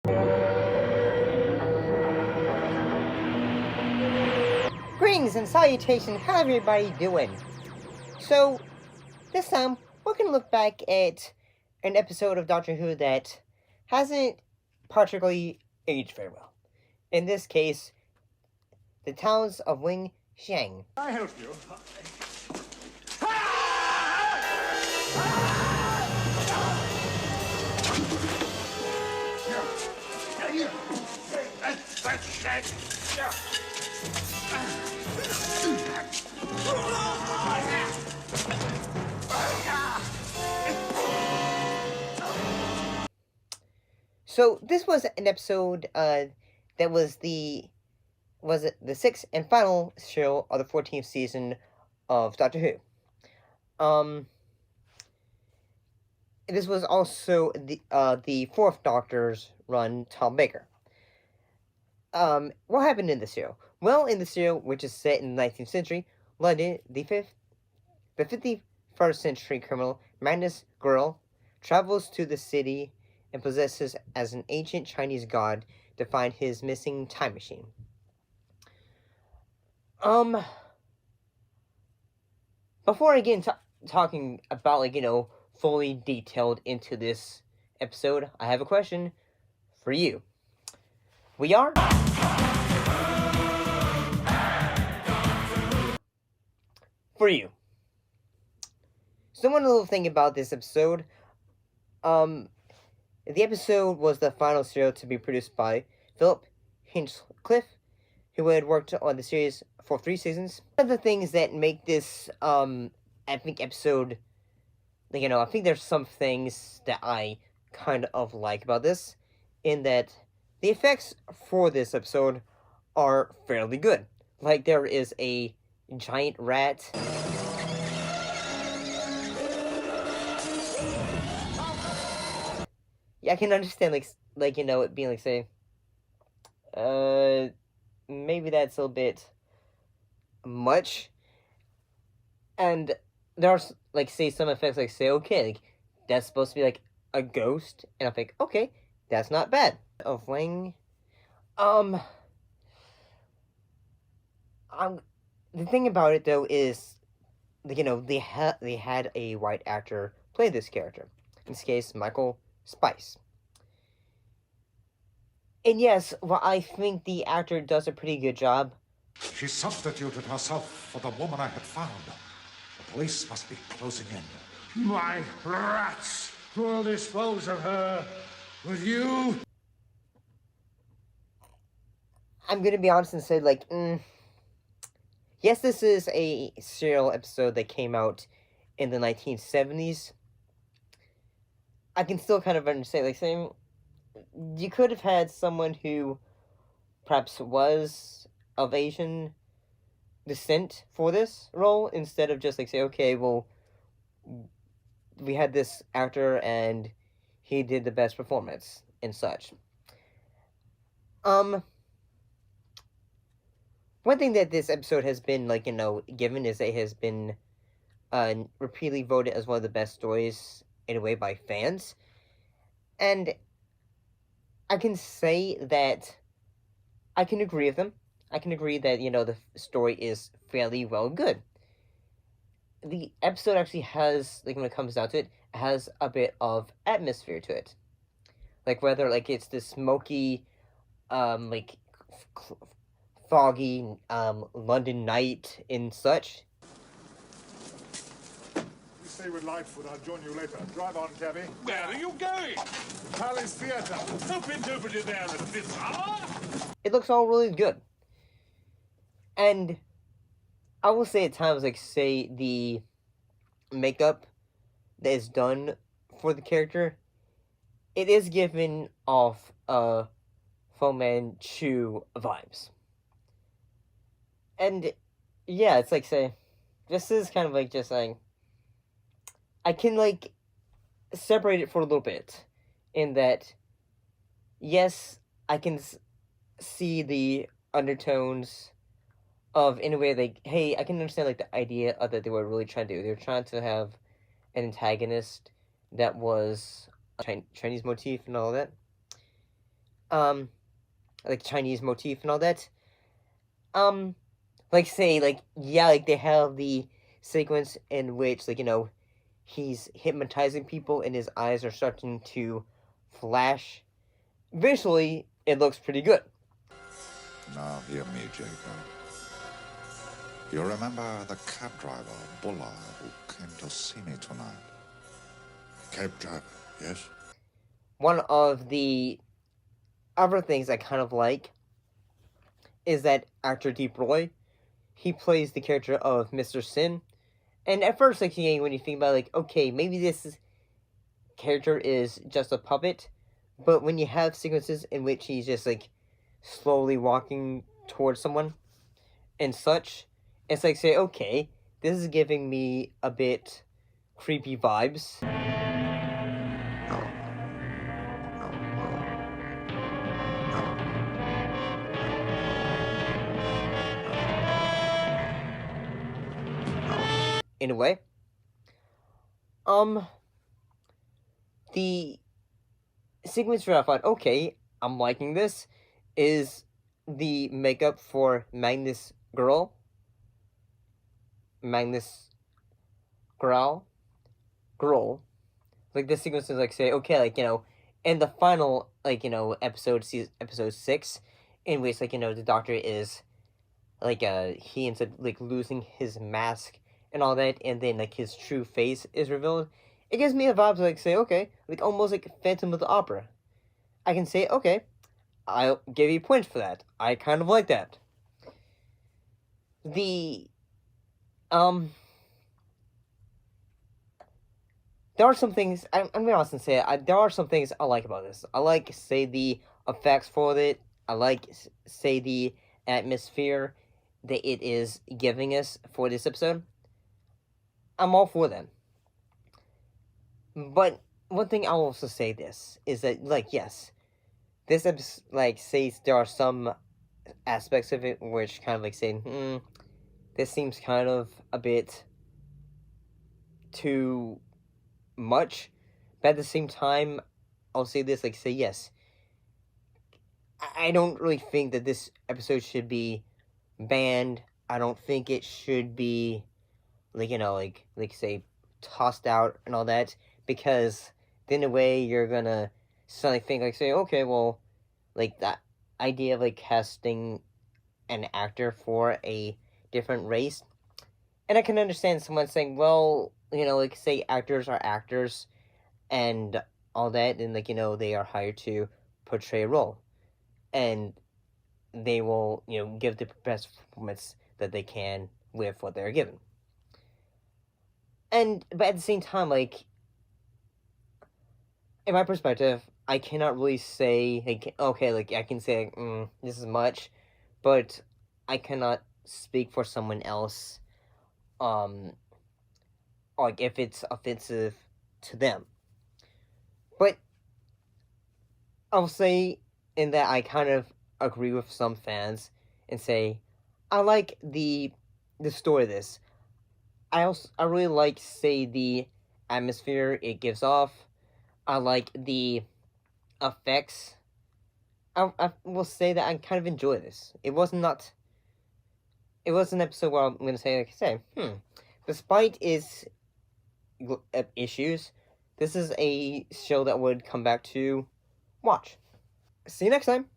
Greetings and salutations, how's everybody doing? So, this time, we're going to look back at an episode of Doctor Who that hasn't particularly aged very well. In this case, the Talons of Weng-Chiang. Can I help you? So, this was an episode that was the 6th and final show of the 14th season of Doctor Who. This was also the 4th Doctor's run, Tom Baker. What happened in the show? Well, in the show, which is set in the 19th century, London, the 51st century criminal Magnus Girl travels to the city and possesses as an ancient Chinese god to find his missing time machine. Before I get into talking about, fully detailed into this episode, I have a question for you. We are? For you. So one little thing about this episode, the episode was the final show to be produced by Philip Hinchcliffe, who had worked on the series for 3 seasons. One of the things that make this, episode, I think there's some things that I kind of like about this, in that the effects for this episode are fairly good. Like, there is a giant rat. Yeah, I can understand, it being, say, maybe that's a little bit much. And there are, say, some effects, okay, that's supposed to be, a ghost. And I think, okay, that's not bad. Of Wang. The thing about it, though, is, they had a white actor play this character. In this case, Michael Spice. And yes, well, I think the actor does a pretty good job. She substituted herself for the woman I had found. The police must be closing in. My rats will dispose of her with you. I'm gonna be honest and say, yes, this is a serial episode that came out in the 1970s. I can still kind of understand, saying, you could have had someone who perhaps was of Asian descent for this role, instead of just, say, okay, well, we had this actor and he did the best performance and such. One thing that this episode has been, given is that it has been repeatedly voted as one of the best stories, in a way, by fans. And I can say that I can agree with them. I can agree that, the story is fairly well good. The episode actually has, when it comes down to it, has a bit of atmosphere to it. Whether, it's the smoky, foggy, London night and such. Stay with Lightfoot. I'll join you later. Drive on, cabby. Where are you going? Palace Theatre. Open over there at this hour? It looks all really good. And I will say at times, say, the makeup that is done for the character, it is given off Fu Manchu vibes. And yeah, it's say, this is kind of just saying, I can separate it for a little bit, in that, yes, I can see the undertones of, in a way, hey, I can understand, the idea of that they were really trying to do. They were trying to have an antagonist that was a Chinese motif and all that. like Chinese motif and all that. Like say like yeah, like they have the sequence in which like he's hypnotizing people and his eyes are starting to flash. Visually, it looks pretty good. Now hear me, Jacob. You remember the cab driver, Bullard, who came to see me tonight? Cab driver, yes? One of the other things I kind of like is that actor Deep Roy, he plays the character of Mr. Sin. And at first, like, when you think about like, okay, maybe character is just a puppet, but when you have sequences in which he's just like slowly walking towards someone and such, it's like say, okay, this is giving me a bit creepy vibes. In a way. The sequence where I thought, okay, I'm liking this, is the makeup for Magnus Growl. Like this sequence is like say, okay, like in the final episode 6, in which the doctor is like he ends up like losing his mask and all that, and then like his true face is revealed. It gives me a vibe to like say, okay, like almost like Phantom of the Opera. I can say, okay, I'll give you points for that. I kind of like that. The there are some things I'm gonna honestly say there are some things I like about this. I like say the effects for it. I like say the atmosphere that it is giving us for this episode. I'm all for them. But one thing I'll also say this is that like yes, this episode like says there are some aspects of it which kind of like say, this seems kind of a bit too much. But at the same time, I'll say this like say yes. I don't really think that this episode should be banned. I don't think it should be like like say tossed out and all that, because then in a way you're gonna suddenly think like say, okay, well, like that idea of like casting an actor for a different race, and I can understand someone saying, well, like say actors are actors and all that, and like they are hired to portray a role, and they will give the best performance that they can with what they're given. And but at the same time, like in my perspective, I cannot really say like okay, like I can say like, this is much, but I cannot speak for someone else. Like if it's offensive to them, but I'll say in that I kind of agree with some fans and say I like the story of this. I really like say the atmosphere it gives off. I like the effects. I will say that I kind of enjoy this. It was an episode where I'm gonna say despite its issues, this is a show that would come back to watch. See you next time.